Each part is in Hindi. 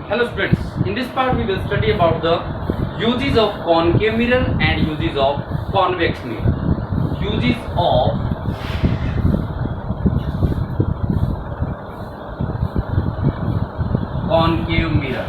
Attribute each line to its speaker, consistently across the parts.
Speaker 1: Hello students, in this part we will study about the uses of concave mirror and uses of convex mirror. Uses of concave mirror.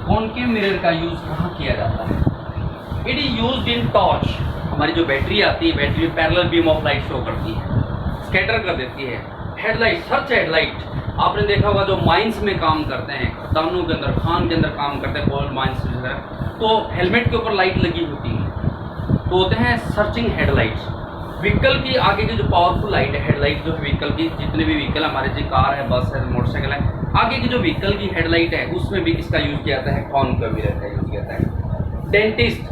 Speaker 1: Concave mirror का यूज कहाँ किया जाता है? It is used in torch. हमारी जो बैटरी आती है, battery parallel beam of light show करती है, स्कैटर कर देती है। हेडलाइट, सर्च हेडलाइट आपने देखा होगा, जो माइंस में काम करते हैं, खदानों के अंदर, खान के अंदर काम करते हैं, गोल्ड माइंस के अंदर, तो हेलमेट के ऊपर लाइट लगी होती है, तो होते हैं सर्चिंग हेडलाइट्स। व्हीकल की आगे की जो पावरफुल लाइट है, हेडलाइट जो व्हीकल की, जितने भी व्हीकल हमारे जो कार है, बस है, मोटरसाइकिल है, आगे की जो व्हीकल की हेडलाइट है उसमें भी किसका यूज किया जाता है? कॉनकेव मिरर का यूज किया जाता है। डेंटिस्ट,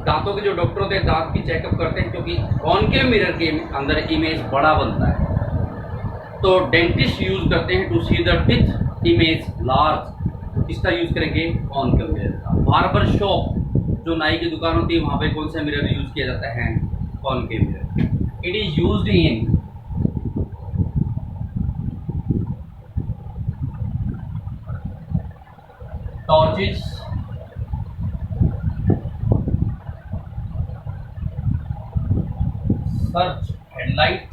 Speaker 1: दांतों के जो डॉक्टर होते हैं, दांत की चेकअप करते हैं, क्योंकि कॉनकेव मिरर के अंदर इमेज बड़ा बनता है, तो डेंटिस्ट यूज करते हैं to see the teeth image large. किसका यूज करेंगे? कॉनकेव मिरर का। बार्बर शॉप, जो नाई की दुकान होती है, वहां पे कौन सा मिरर यूज किया जाता है? Concave mirror. It is used in torches, search headlight,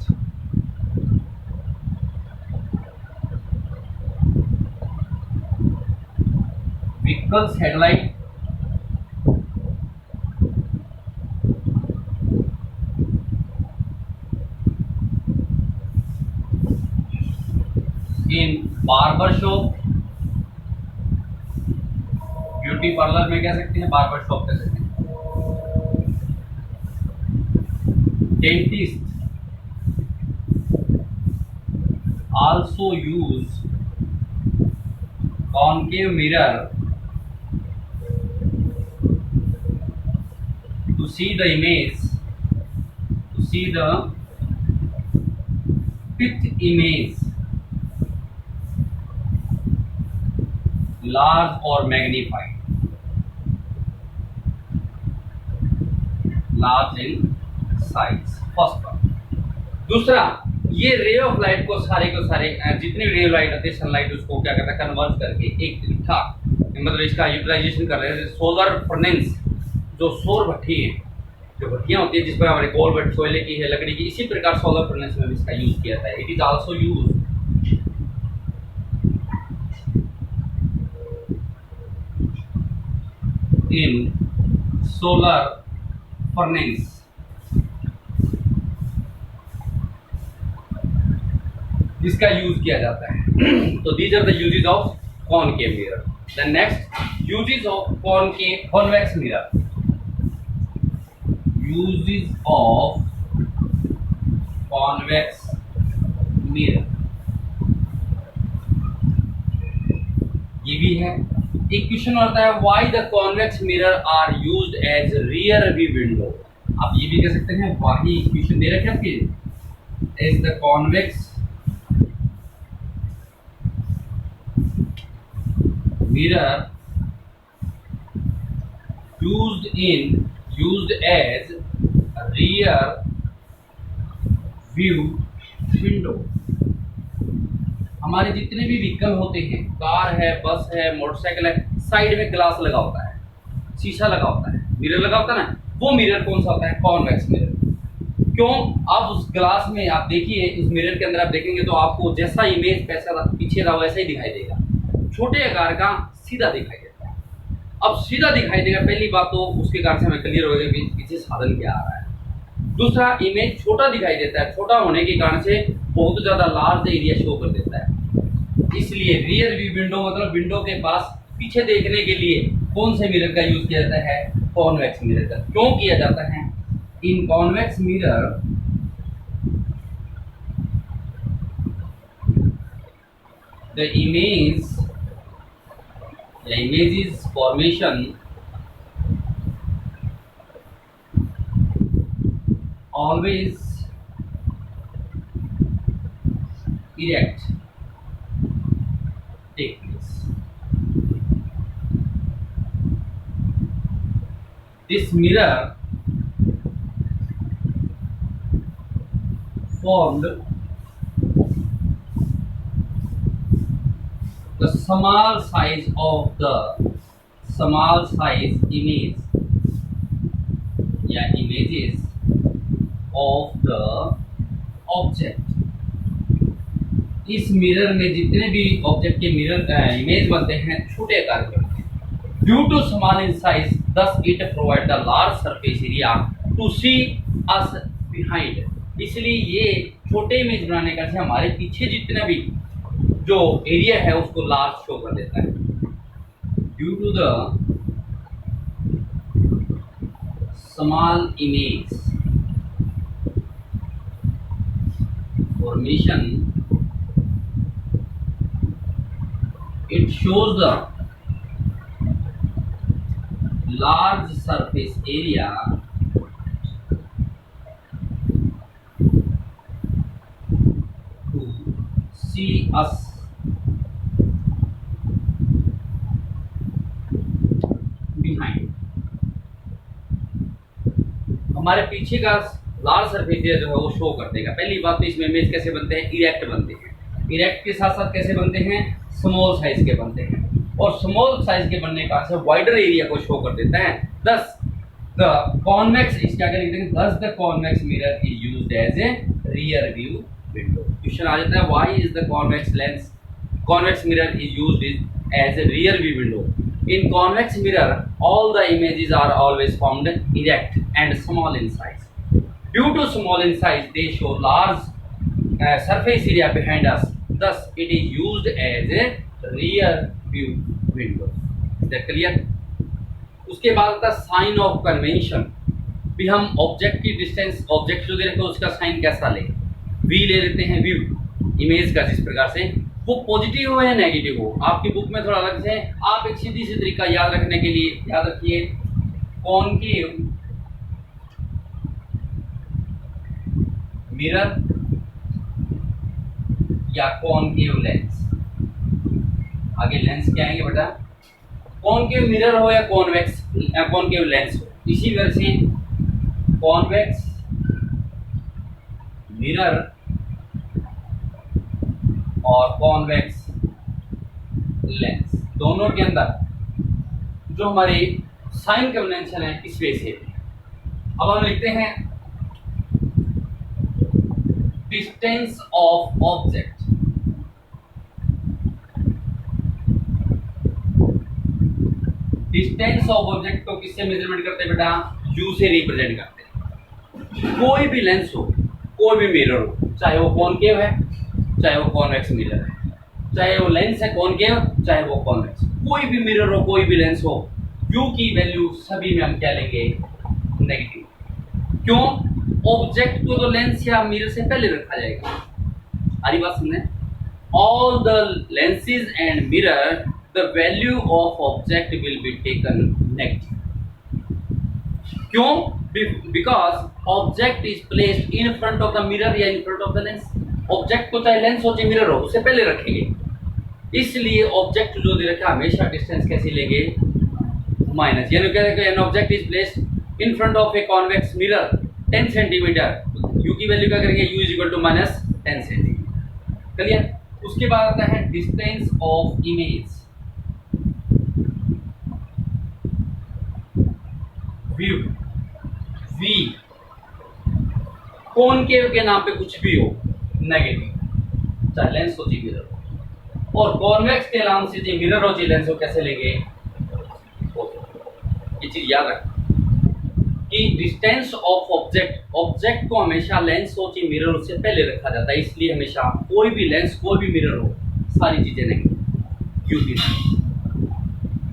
Speaker 1: vehicles headlight, in barber shop, beauty parlour में कह सकते हैं, बार्बर शॉप कह सकते हैं। Dentist also use concave mirror to see the image, to see the teeth image large or magnified, large in size। First one. दूसरा, ये रे ऑफ लाइट को सारे जितने रे ऑफ लाइट आती है, सनलाइट, उसको क्या करता है? कन्वर्ट करके एक तरीका, मतलब इसका यूटिलाइजेशन कर रहे हैं। सोलर फर्नेस, जो सौर भट्टी है, जो भट्टियाँ होती है जिस पर हमारे कोल भट्ट कोयले की है, लकड़ी की, इसी प्रकार सोलर फर्नेस में भी इसका यूज किया जाता है। It is also use in solar furnace. जिसका यूज किया जाता है। तो these are the uses of concave mirror. The next uses of convex mirror. Uses of convex mirror, ये भी है। एक क्वेश्चन आता है, why the convex mirror are used as rear view window. आप ये भी कह सकते हैं, वही क्वेश्चन दे रखे आपके, as the convex mirror used as rear view window। हमारे जितने भी व्हीकल होते हैं, कार है, बस है, मोटरसाइकिल है, साइड में ग्लास लगा होता है, शीशा लगा होता है, मिरर लगा होता है ना, वो मिरर कौन सा होता है? Convex mirror. क्यों? आप उस ग्लास में आप देखिए, इस मिरर के अंदर आप देखेंगे तो आपको जैसा इमेज पीछे रहा वैसा ही दिखाई देगा। छोटे आकार का सीधा दिखाई देता है। अब सीधा दिखाई देगा, पहली बात तो उसके कारण से हमें क्लियर होगा कि पीछे साधन क्या आ रहा है। दूसरा, इमेज छोटा दिखाई देता है, छोटा होने के कारण से बहुत ज्यादा लार्ज एरिया शो कर देता है। इसलिए रियर व्यू विंडो, मतलब विंडो के पास पीछे देखने के लिए कौन से मिरर का यूज किया जाता है? कॉन्वेक्स मिरर का। क्यों किया जाता है? In convex mirror the image's formation always erect take place। This mirror formed the small size image या images of the object। इस मिरर में जितने भी ऑब्जेक्ट के मिरर इमेज बनते हैं छोटे आकार के, due to small in size thus it provide the large surface area to see us behind. इसलिए ये छोटे इमेज बनाने का से हमारे पीछे जितना भी जो एरिया है उसको लार्ज शो कर देता है। Due to the small image formation, it shows the large surface area to see us behind। हमारे पीछे का लार्ज सरफेस एरिया जो है वो शो कर देगा। पहली बात तो इसमें इमेज कैसे बनते हैं, इरेक्ट बनते हैं। इरेक्ट के साथ साथ कैसे बनते हैं, स्मॉल साइज के बनते हैं, और स्मॉल साइज के बनने का से वाइडर एरिया को शो कर देता है। दस द कॉन्वेक्स, इसके आगे लिख देंगे thus the convex mirror is used as a rear view window. Question आ जाता है why is the convex mirror is used as a rear view window. In convex mirror, all the images are always found erect and small in size. Due to small in size, they show large surface area behind us. Thus, it is used as a rear view window. Is that clear? उसके बाद आता है साइन ऑफ कन्वेंशन। भी हम ऑब्जेक्ट की डिस्टेंस, ऑब्जेक्ट जो दे रखे हैं उसका साइन कैसा ले, वी ले लेते हैं, व्यू इमेज का, जिस प्रकार से वो पॉजिटिव हो या नेगेटिव हो। आपकी बुक में थोड़ा अलग से, आप एक सीधी सी तरीका याद रखने के लिए याद रखिए, कॉनकेव मिरर या कॉनकेव लेंस। आगे लेंस क्या आएंगे बेटा, कॉनकेव मिरर हो या कॉनकेव लेंस हो। इसी वजह से कॉन्वेक्स मिरर और कॉन्वेक्स लेंस दोनों के अंदर जो हमारी साइन कन्वेंशन है इस वे से। अब हम लिखते हैं distance of object. Distance of object को किससे मेजरमेंट करते हैं बेटा, यू से रिप्रेजेंट करते हैं। कोई भी लेंस हो, कोई भी मिरर हो, चाहे वो कॉनकेव है चाहे वो कॉन्वेक्स मिरर है, चाहे वो लेंस है कॉनकेव चाहे वो कॉन्वेक्स, कोई भी मिरर हो कोई भी लेंस हो, यू की वैल्यू सभी में हम क्या लेंगे, नेगेटिव। क्यों, ऑब्जेक्ट को तो लेंस या मिरर से पहले रखा जाएगा। हमारी बात सुनने, all the lenses and mirror the value of object will be taken negative. क्यों, because object is placed in front of the mirror या in front of the lens. Object को चाहे लेंस हो चाहे मिरर हो उससे पहले रखेंगे, इसलिए ऑब्जेक्ट जो दे रखा हमेशा डिस्टेंस कैसे लेंगे, माइनस। यानी क्या, an object is placed in front of a convex mirror 10 centimetre, U की वैल्यू क्या करेंगे, U is equal to minus 10 centimetre. Clear. उसके बाद आता है distance of image, view, v. Concave के नाम पे कुछ भी हो नेगेटिव, चाहे लेंस हो चाहे मिरर हो, और कॉन्वेक्स के नाम से चाहे मिरर हो चाहे लेंस हो कैसे लेंगे, ये चीज याद रखना कि डिस्टेंस ऑफ ऑब्जेक्ट को हमेशा लेंस हो चाहे मिरर हो से पहले रखा जाता है। इसलिए हमेशा कोई भी लेंस कोई भी मिरर हो सारी चीजें नेगेटिव, यू की।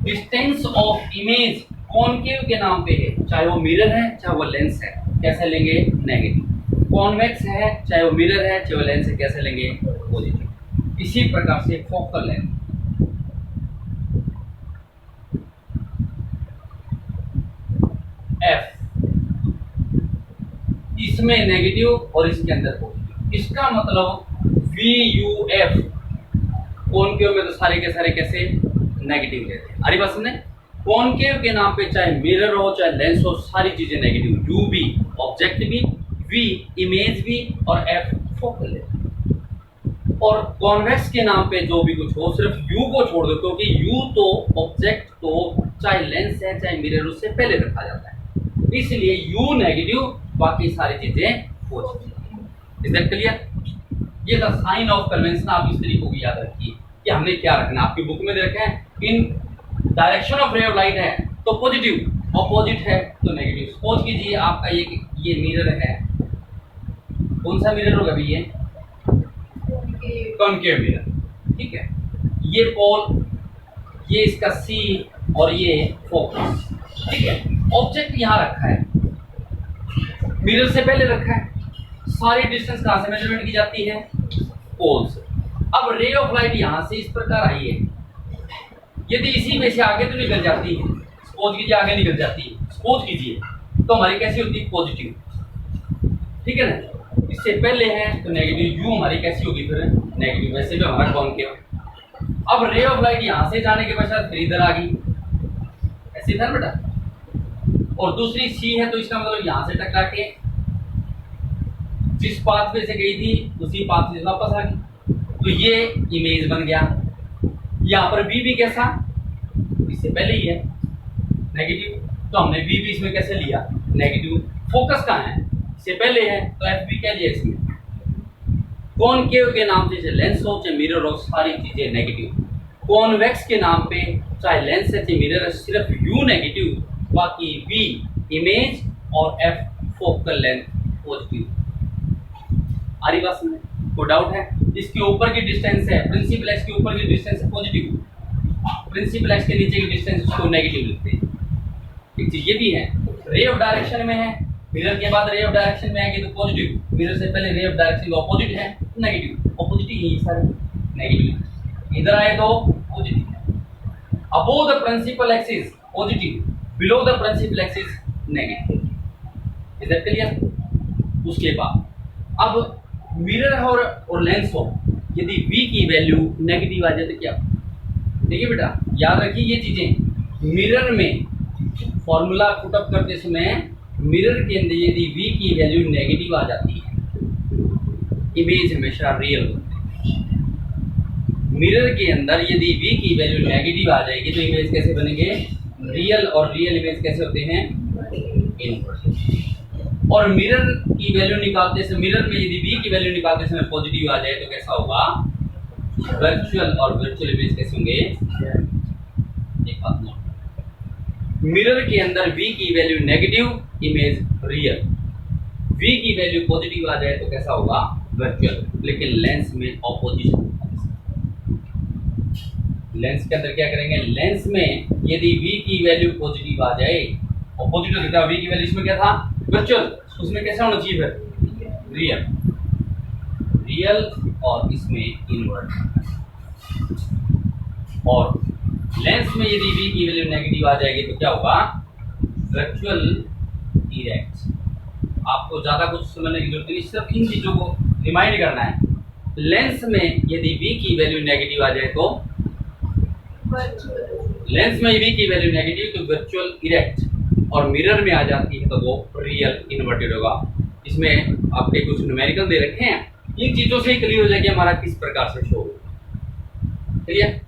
Speaker 1: डिस्टेंस ऑफ इमेज कॉनकेव के नाम पे है, चाहे वो मिरर है चाहे वो लेंस है, कैसे लेंगे, नेगेटिव। कॉन्वेक्स है चाहे वो मिरर है चाहे वो लेंस है, कैसे लेंगे, पॉजिटिव। इसी प्रकार से फोकल लेंथ, एफ, इसमें नेगेटिव और इसके अंदर पॉजिटिव। इसका मतलब वी यू एफ, कॉनकेव में तो सारे के सारे कैसे नेगेटिव लेते हैं। अरे बात सुनने, कॉनकेव के नाम पे चाहे मिरर हो चाहे लेंस हो सारी चीजें नेगेटिव, यू भी, ऑब्जेक्ट भी, वी इमेज भी, और एफ फोकल लेंथ। और कॉन्वेक्स के नाम पे जो भी कुछ हो सिर्फ यू को छोड़ दो, क्योंकि यू तो ऑब्जेक्ट तो चाहे लेंस है चाहे मिरर उससे पहले रखा जाता है, इसलिए यू नेगेटिव, बाकी सारी चीजें पॉजिटिव। Is that clear? ये द साइन ऑफ कन्वेंशन, आप इस तरीके को याद रखिए कि हमने क्या रखना। आपकी बुक में दे रखे हैं इन direction of ray of light है तो पॉजिटिव, अपोजिट है तो नेगेटिव। सपोज कीजिए आपका ये मिरर है, कौन सा मिरर होगा भैया? कॉनकेव मिरर, ठीक है। ये पोल, ये इसका सी और ये फोकस, ठीक है। ऑब्जेक्ट यहां रखा है, मिरर से पहले रखा है, सारी डिस्टेंस कहां से मेजरमेंट की जाती है? पोल से। अब रे ऑफ लाइट यहां से इस प्रकार आई है, यदि इसी में से आगे तो निकल जाती है, सपोज कीजिए आगे निकल जाती है, सपोज कीजिए, तो हमारी कैसी होती है? पॉजिटिव, ठीक है ना। इससे पहले है तो नेगेटिव, यू हमारी कैसी होगी फिर? नेगेटिव। वैसे भी हमारा कॉनकेव। अब रे ऑफ लाइट यहां से जाने के पश्चात फिर इधर आ गई, ऐसे था बेटा, और दूसरी सी है तो इसका मतलब यहां से टकरा के जिस पाथ पे से गई थी उसी पाथ से वापस आ गई, तो ये इमेज बन गया। यहाँ पर बी भी कैसा? इससे पहले ही है नेगेटिव, तो हमने बी भी इसमें कैसे लिया? नेगेटिव। फोकस कहाँ है? इससे पहले है तो एफ बी क्या लिया इसमें? कॉनकेव के नाम से चाहे लेंस हो चाहे मिरर हो, सारी चीजें नेगेटिव। कॉन्वेक्स के नाम पे चाहे लेंस है चाहे मिरर है, सिर्फ यू नेगेटिव, बाकी बी इमेज और एफ फोकल लेंथ पॉजिटिव। आ रही बात समझ? कोई डाउट है? इसके ऊपर की डिस्टेंस है, प्रिंसिपल एक्स के ऊपर की डिस्टेंस है पॉजिटिव, प्रिंसिपल एक्स के नीचे की डिस्टेंस उसको नेगेटिव लिखते हैं। एक चीज ये भी है, रे ऑफ डायरेक्शन में है, मिरर के बाद रे ऑफ डायरेक्शन में आएगी तो पॉजिटिव, मिरर से पहले रे ऑफ डायरेक्शन का ऑपोजिट है नेगेटिव, ऑपोजिट ही है सारे नेगेटिव। इधर आए तो positive. Above the principal axis positive, below the principal axis negative. Is that clear? उसके बाद अब मिरर और लेंस हो, यदि V की वैल्यू नेगेटिव आ जाए तो क्या? देखिए बेटा याद रखिए ये चीजें। मिरर में फॉर्मूला पुटअप करते समय मिरर के अंदर यदि V की वैल्यू नेगेटिव आ जाती है, इमेज हमेशा रियल होती है। मिरर के अंदर यदि V की वैल्यू नेगेटिव आ जाएगी तो इमेज कैसे बनेंगे? रियल। और रियल इमेज कैसे होते हैं? इनवर्स। और मिरर की वैल्यू निकालते समय, मिरर में यदि V की वैल्यू निकालते समय पॉजिटिव आ जाए तो कैसा होगा? वर्चुअल। और वर्चुअल इमेज कैसे होंगे? एक बात नोट, मिरर के अंदर V की value negative, image real. V की वैल्यू पॉजिटिव आ जाए तो कैसा होगा? वर्चुअल। लेकिन लेंस में ऑपोजिट। लेंस के अंदर क्या करेंगे? लेंस में यदि V की वैल्यू पॉजिटिव आ जाए, ऑपोजिट होता है, V की वैल्यू इसमें क्या था? वर्चुअल। उसमें कैसा होना चाहिए फिर? रियल। रियल और इसमें इनवर्ट। और लेंस में यदि V की वैल्यू नेगेटिव आ जाएगी तो क्या होगा? Virtual erect. आपको ज्यादा कुछ समझने की जरूरत नहीं, सिर्फ इन चीजों को रिमाइंड करना है। लेंस में यदि V की वैल्यू नेगेटिव आ जाए तो लेंस में V की वैल्यू नेगेटिव तो वर्चुअल इरेक्ट, और मिरर में आ जाती है तो वो रियल इन्वर्टेड होगा। इसमें आपके कुछ न्यूमेरिकल दे रखे हैं, इन चीजों से ही क्लियर हो जाएगी हमारा किस प्रकार से शो। क्लियर?